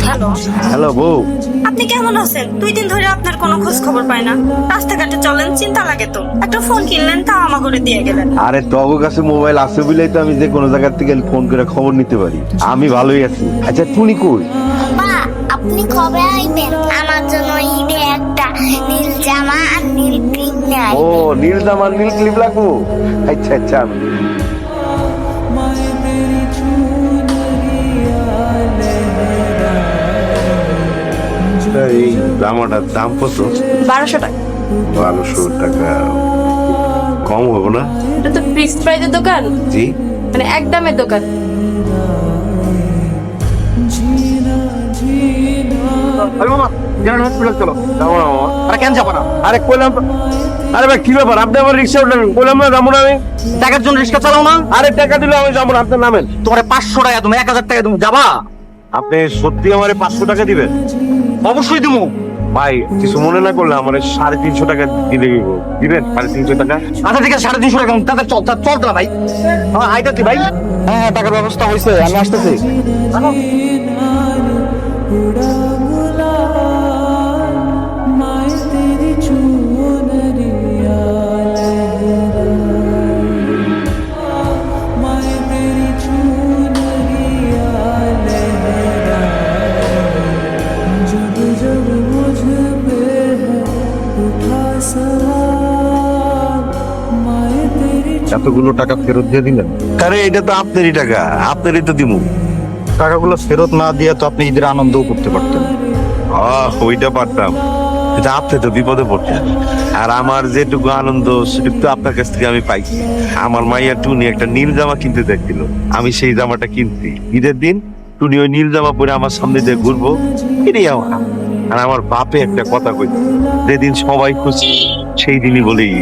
Hello, hello বউ। আপনি কেমন আছেন? 2 দিন ধরে আপনার কোনো খোঁজ খবর পাই না। রাস্তাঘাটে চলেন, চিন্তা লাগে তো। একটা ফোন কিনলেন, তা আমা করে দিয়ে গেলেন। আরে তগো কাছে মোবাইল আছে বলেই তো আমি যে কোনো জায়গা থেকে ফোন করে খবর নিতে পারি। আমি ভালোই আছি। আচ্ছা টুনি কই? বা আপনি কবে আইবেন? আমার জন্য ঈদে একটা নীল জামা আর নীল ক্লিপ নিয়ে ও নীল জামা নীল ক্লিপ লাগবো। আচ্ছা আচ্ছা এই জামাটার দাম কত? 1200 টাকা। 1200 টাকা কম হবে না? এটা তো ফিক্সড প্রাইসের দোকান, জি মানে একদমের দোকান। আরে মামা জেনারেল হসপিটাল চলো। যাবো না মামা। আরে কেন যাবো না? আরে কইলাম তো। আরে ভাই কি ব্যাপার, আপনি আমার রিক্সা উঠলেন, কইলাম না যাবো না আমি। টাকার জন্য রিক্সা চালাও না? আরে টাকা দিলে আমি যাবো না, আপনার নামেন। তোমার 500 টাকা, তুমি 1000 টাকা তুমি যাবা? আপনি সত্যি আমারে 500 টাকা দিবেন? অবশ্যই দিমু। ভাই কিছু মনে না করলে আমার 350 টাকা দিলে দিবেন? 350 টাকা? আচ্ছা ঠিক আছে, 350 টাকা তাদের চল চল তো ভাই। আমার আইটাতে ভাই। হ্যাঁ হ্যাঁ, টাকার ব্যবস্থা হয়েছে, আমি আসতেছি। এতগুলো টাকা ফেরত দিয়ে দিলেন? আরে এটা তো আপনারই টাকা, আপনারই তো দিমু। টাকাগুলো ফেরত না দিয়ে তো আপনি ঈদের আনন্দও করতে পারতেন। ওইটা পারতাম, কিন্তু আপনি তো বিপদে পড়তেন। আর আমার যেটুকু আনন্দ সেটুকু তো আপনার কাছ থেকে আমি পাইছি। আমার মাইয়া টুনি একটা নীল জামা কিনতে দেখছিল, আমি সেই জামাটা কিনছি। ঈদের দিন টুনি ওই নীল জামা পরে আমার সামনে দিয়ে ঘুরবো, এটাই আমার। আর আমার বাপে একটা কথা কইছে, যেদিন সবাই খুশি সেই দিনই বলেই